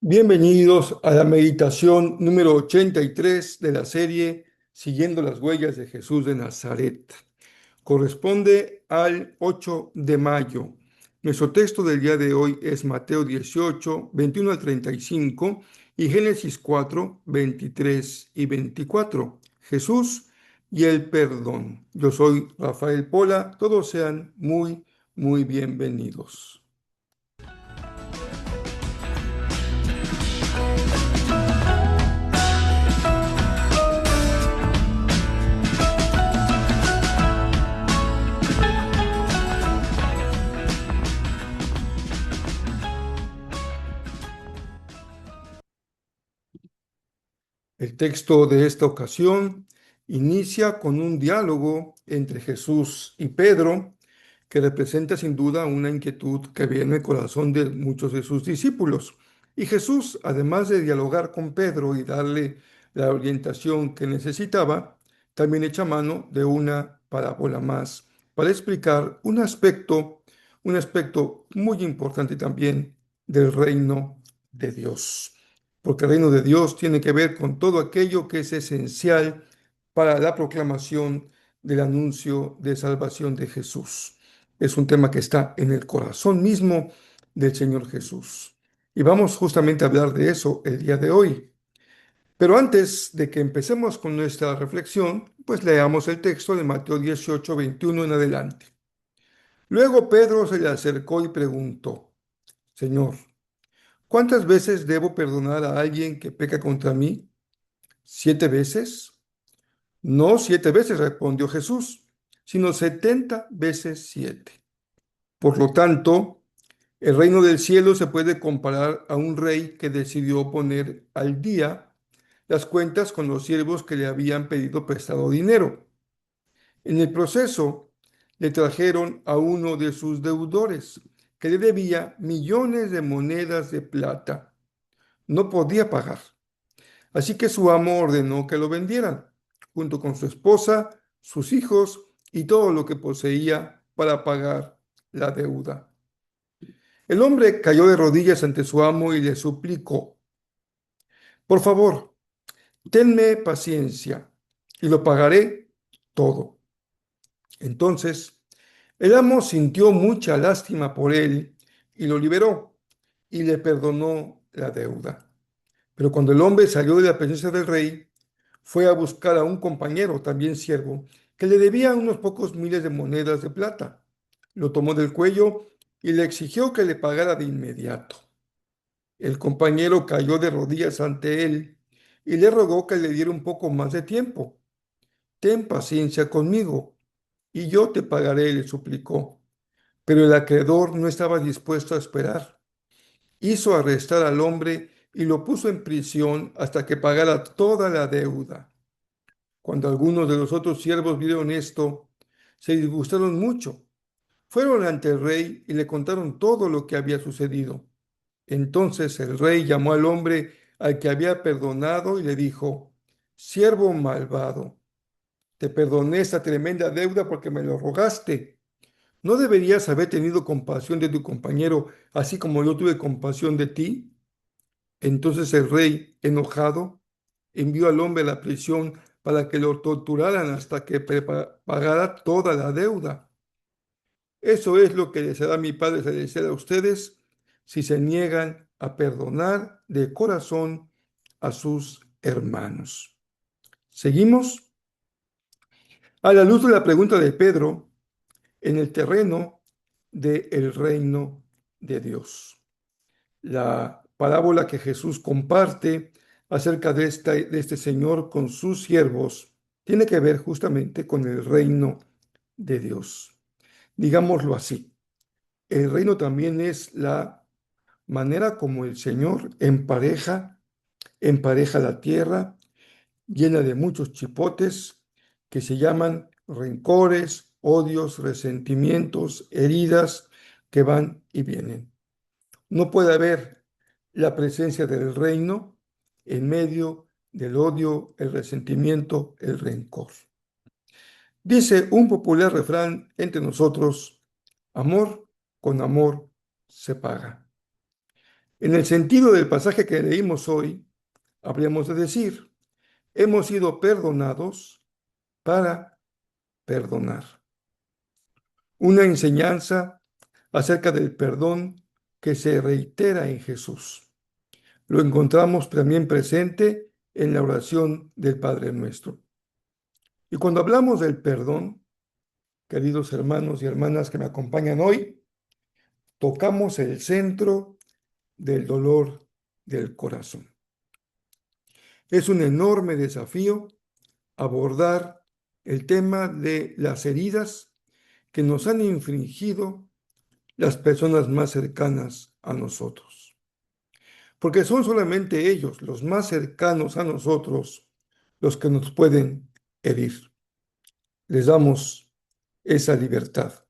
Bienvenidos a la meditación número 83 de la serie Siguiendo las huellas de Jesús de Nazaret. Corresponde al 8 de mayo. Nuestro texto del día de hoy es Mateo 18, 21 al 35 y Génesis 4, 23 y 24. Jesús y el perdón. Yo soy Rafael Pola. Todos sean muy bienvenidos. El texto de esta ocasión inicia con un diálogo entre Jesús y Pedro, que representa sin duda una inquietud que había en el corazón de muchos de sus discípulos. Y Jesús, además de dialogar con Pedro y darle la orientación que necesitaba, también echa mano de una parábola más para explicar un aspecto muy importante también del reino de Dios, porque el reino de Dios tiene que ver con todo aquello que es esencial para la proclamación del anuncio de salvación de Jesús. Es un tema que está en el corazón mismo del Señor Jesús. Y vamos justamente a hablar de eso el día de hoy. Pero antes de que empecemos con nuestra reflexión, pues leamos el texto de Mateo 18, 21 en adelante. Luego Pedro se le acercó y preguntó: Señor, ¿cuántas veces debo perdonar a alguien que peca contra mí? ¿7 veces? No 7 veces, respondió Jesús, sino 70 veces 7. Por lo tanto, el reino del cielo se puede comparar a un rey que decidió poner al día las cuentas con los siervos que le habían pedido prestado dinero. En el proceso, le trajeron a uno de sus deudores, que le debía millones de monedas de plata. No podía pagar. Así que su amo ordenó que lo vendieran, junto con su esposa, sus hijos y todo lo que poseía para pagar la deuda. El hombre cayó de rodillas ante su amo y le suplicó: Por favor, tenme paciencia y lo pagaré todo. Entonces, el amo sintió mucha lástima por él y lo liberó y le perdonó la deuda. Pero cuando el hombre salió de la presencia del rey, fue a buscar a un compañero, también siervo, que le debía unos pocos miles de monedas de plata. Lo tomó del cuello y le exigió que le pagara de inmediato. El compañero cayó de rodillas ante él y le rogó que le diera un poco más de tiempo. Ten paciencia conmigo y yo te pagaré, le suplicó. Pero el acreedor no estaba dispuesto a esperar. Hizo arrestar al hombre y lo puso en prisión hasta que pagara toda la deuda. Cuando algunos de los otros siervos vieron esto, se disgustaron mucho. Fueron ante el rey y le contaron todo lo que había sucedido. Entonces el rey llamó al hombre al que había perdonado y le dijo: Siervo malvado, te perdoné esta tremenda deuda porque me lo rogaste. ¿No deberías haber tenido compasión de tu compañero, así como yo tuve compasión de ti? Entonces el rey, enojado, envió al hombre a la prisión para que lo torturaran hasta que pagara toda la deuda. Eso es lo que les hará mi Padre Celestial a ustedes si se niegan a perdonar de corazón a sus hermanos. Seguimos. A la luz de la pregunta de Pedro, en el terreno del reino de Dios. La parábola que Jesús comparte acerca de este Señor con sus siervos tiene que ver justamente con el reino de Dios. Digámoslo así, el reino también es la manera como el Señor empareja la tierra llena de muchos chipotes que se llaman rencores, odios, resentimientos, heridas que van y vienen. No puede haber la presencia del reino en medio del odio, el resentimiento, el rencor. Dice un popular refrán entre nosotros: amor con amor se paga. En el sentido del pasaje que leímos hoy, habríamos de decir, hemos sido perdonados para perdonar. Una enseñanza acerca del perdón que se reitera en Jesús. Lo encontramos también presente en la oración del Padre Nuestro. Y cuando hablamos del perdón, queridos hermanos y hermanas que me acompañan hoy, tocamos el centro del dolor del corazón. Es un enorme desafío abordar el tema de las heridas que nos han infligido las personas más cercanas a nosotros. Porque son solamente ellos, los más cercanos a nosotros, los que nos pueden herir. Les damos esa libertad,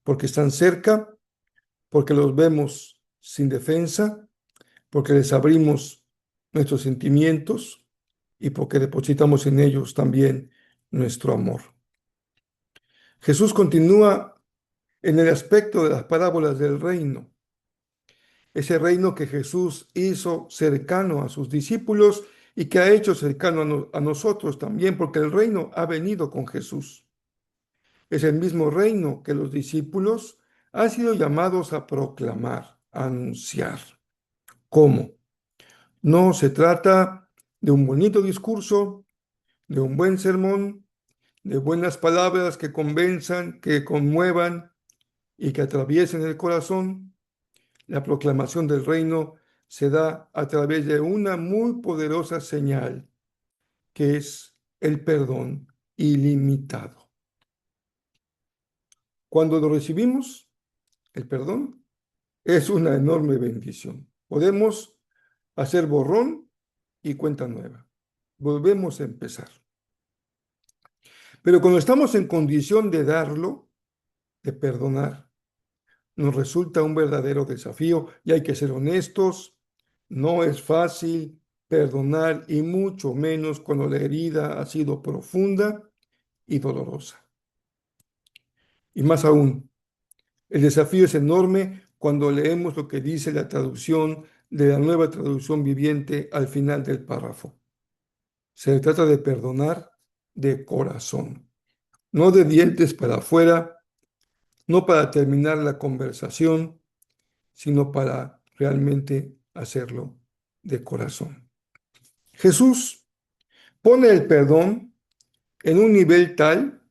porque están cerca, porque los vemos sin defensa, porque les abrimos nuestros sentimientos y porque depositamos en ellos también nuestro amor. Jesús continúa en el aspecto de las parábolas del reino, ese reino que Jesús hizo cercano a sus discípulos y que ha hecho cercano a nosotros también, porque el reino ha venido con Jesús. Es el mismo reino que los discípulos han sido llamados a proclamar, a anunciar. ¿Cómo? No se trata de un bonito discurso, de un buen sermón, de buenas palabras que convenzan, que conmuevan y que atraviesen el corazón. La proclamación del reino se da a través de una muy poderosa señal, que es el perdón ilimitado. Cuando lo recibimos, el perdón es una enorme bendición. Podemos hacer borrón y cuenta nueva. Volvemos a empezar. Pero cuando estamos en condición de darlo, de perdonar, nos resulta un verdadero desafío y hay que ser honestos. No es fácil perdonar y mucho menos cuando la herida ha sido profunda y dolorosa. Y más aún, el desafío es enorme cuando leemos lo que dice la traducción de la Nueva Traducción Viviente al final del párrafo. Se trata de perdonar de corazón, no de dientes para afuera, no para terminar la conversación, sino para realmente hacerlo de corazón. Jesús pone el perdón en un nivel tal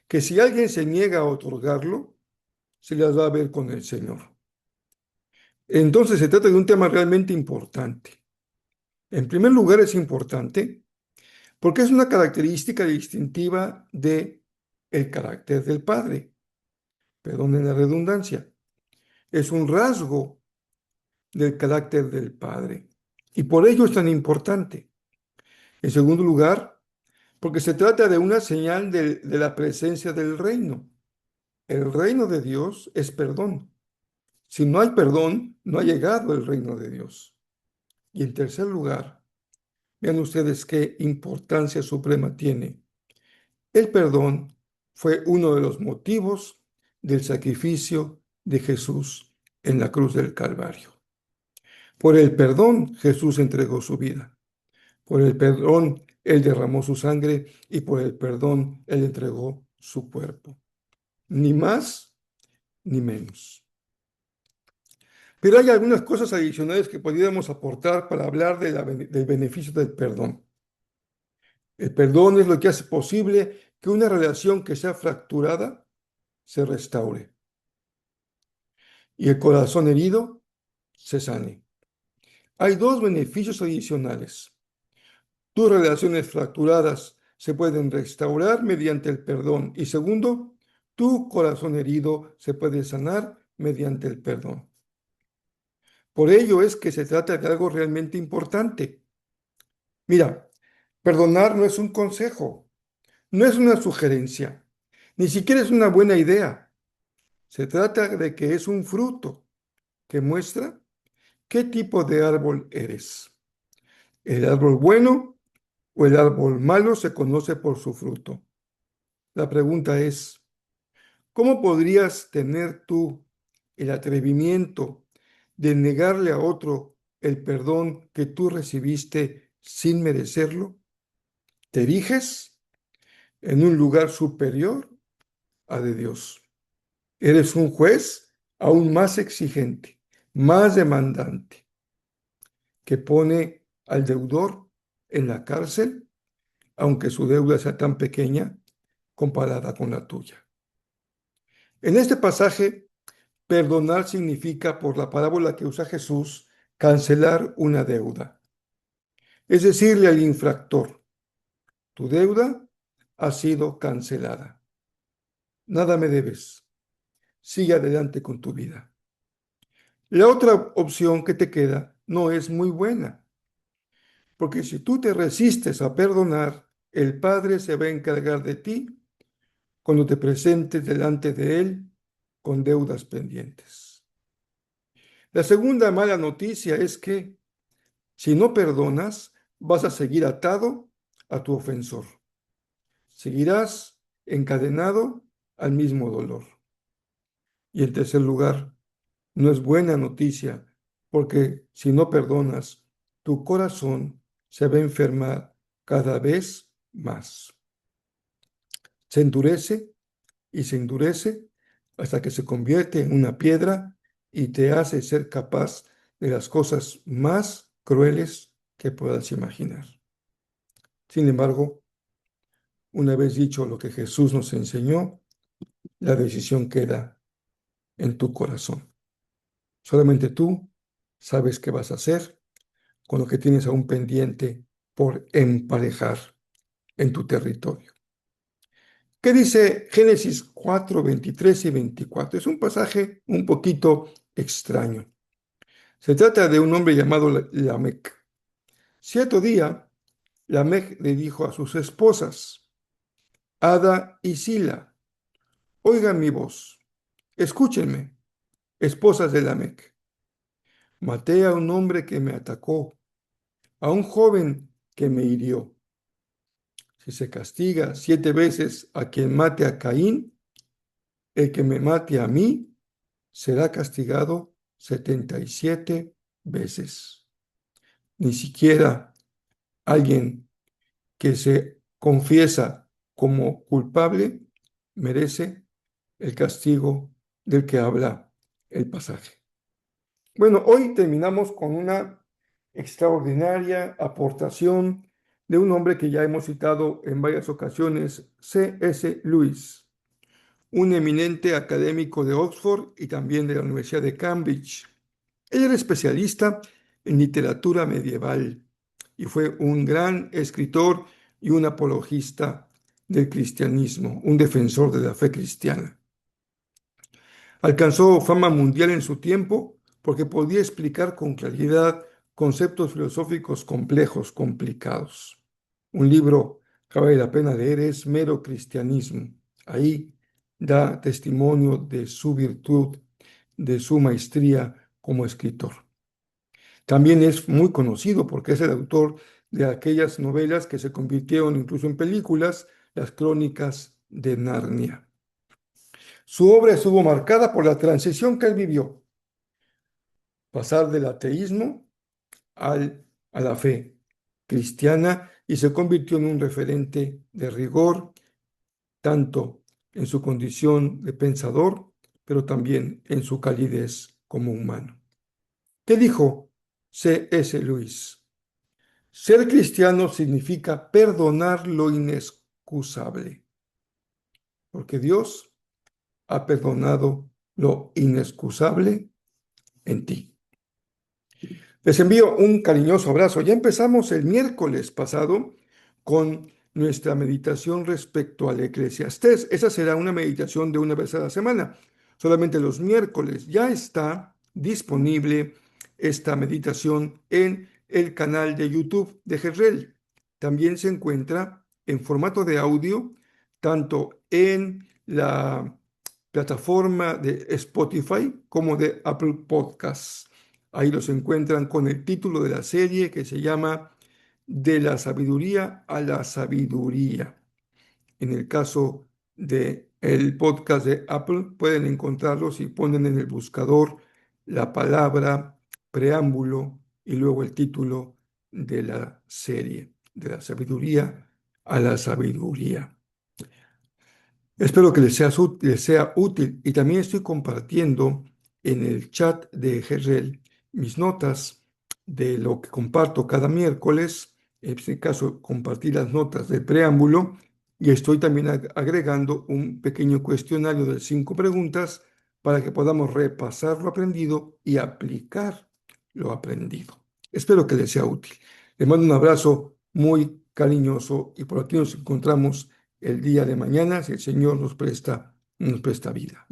que si alguien se niega a otorgarlo, se las va a ver con el Señor. Entonces se trata de un tema realmente importante. En primer lugar, es importante porque es una característica distintiva de el carácter del Padre. Perdonen la redundancia. Es un rasgo del carácter del Padre. Y por ello es tan importante. En segundo lugar, porque se trata de una señal de la presencia del reino. El reino de Dios es perdón. Si no hay perdón, no ha llegado el reino de Dios. Y en tercer lugar, vean ustedes qué importancia suprema tiene. El perdón fue uno de los motivos del sacrificio de Jesús en la cruz del Calvario. Por el perdón Jesús entregó su vida. Por el perdón Él derramó su sangre y por el perdón Él entregó su cuerpo. Ni más ni menos. Pero hay algunas cosas adicionales que podríamos aportar para hablar del beneficio del perdón. El perdón es lo que hace posible que una relación que sea fracturada se restaure y el corazón herido se sane. Hay dos beneficios adicionales. Tus relaciones fracturadas se pueden restaurar mediante el perdón. Y segundo, tu corazón herido se puede sanar mediante el perdón. Por ello es que se trata de algo realmente importante. Mira, perdonar no es un consejo, no es una sugerencia, ni siquiera es una buena idea. Se trata de que es un fruto que muestra qué tipo de árbol eres. El árbol bueno o el árbol malo se conoce por su fruto. La pregunta es, ¿cómo podrías tener tú el atrevimiento de negarle a otro el perdón que tú recibiste sin merecerlo? ¿Te eriges en un lugar superior a de Dios? Eres un juez aún más exigente, más demandante, que pone al deudor en la cárcel, aunque su deuda sea tan pequeña comparada con la tuya. En este pasaje, perdonar significa, por la parábola que usa Jesús, cancelar una deuda. Es decirle al infractor, tu deuda ha sido cancelada. Nada me debes. Sigue adelante con tu vida. La otra opción que te queda no es muy buena, porque si tú te resistes a perdonar, el Padre se va a encargar de ti cuando te presentes delante de Él con deudas pendientes. La segunda mala noticia es que si no perdonas, vas a seguir atado a tu ofensor. Seguirás encadenado al mismo dolor. Y en tercer lugar, no es buena noticia, porque si no perdonas, tu corazón se va a enfermar cada vez más. Se endurece y se endurece hasta que se convierte en una piedra y te hace ser capaz de las cosas más crueles que puedas imaginar. Sin embargo, una vez dicho lo que Jesús nos enseñó, la decisión queda en tu corazón. Solamente tú sabes qué vas a hacer con lo que tienes aún pendiente por emparejar en tu territorio. ¿Qué dice Génesis 4, 23 y 24? Es un pasaje un poquito extraño. Se trata de un hombre llamado Lamec. Cierto día, Lamec le dijo a sus esposas, Ada y Sila, oigan mi voz, escúchenme, esposas de Lamec. Maté a un hombre que me atacó, a un joven que me hirió. Si se castiga 7 veces a quien mate a Caín, el que me mate a mí será castigado 77 veces. Ni siquiera alguien que se confiesa como culpable merece el castigo del que habla el pasaje. Bueno, hoy terminamos con una extraordinaria aportación de un hombre que ya hemos citado en varias ocasiones, C.S. Lewis, un eminente académico de Oxford y también de la Universidad de Cambridge. Él era especialista en literatura medieval y fue un gran escritor y un apologista del cristianismo, un defensor de la fe cristiana. Alcanzó fama mundial en su tiempo porque podía explicar con claridad conceptos filosóficos complejos, complicados. Un libro que vale la pena leer es Mero Cristianismo. Ahí da testimonio de su virtud, de su maestría como escritor. También es muy conocido porque es el autor de aquellas novelas que se convirtieron incluso en películas, las Crónicas de Narnia. Su obra estuvo marcada por la transición que él vivió, pasar del ateísmo a la fe cristiana y se convirtió en un referente de rigor, tanto en su condición de pensador, pero también en su calidez como humano. ¿Qué dijo C.S. Lewis? Ser cristiano significa perdonar lo inexcusable, porque Dios ha perdonado lo inexcusable en ti. Les envío un cariñoso abrazo. Ya empezamos el miércoles pasado con nuestra meditación respecto al Eclesiastés. Esa será una meditación de una vez a la semana, solamente los miércoles. Ya está disponible esta meditación en el canal de YouTube de Jezreel. También se encuentra en formato de audio, tanto en la plataforma de Spotify como de Apple Podcasts. Ahí los encuentran con el título de la serie que se llama De la sabiduría a la sabiduría. En el caso de el podcast de Apple, pueden encontrarlo si ponen en el buscador la palabra preámbulo y luego el título de la serie, de la sabiduría a la sabiduría. Espero que les sea útil y también estoy compartiendo en el chat de Gerrel mis notas de lo que comparto cada miércoles. En este caso, compartí las notas del preámbulo y estoy también agregando un pequeño cuestionario de 5 preguntas para que podamos repasar lo aprendido y aplicar lo aprendido. Espero que les sea útil. Les mando un abrazo muy cariñoso y por aquí nos encontramos el día de mañana si el Señor nos presta vida.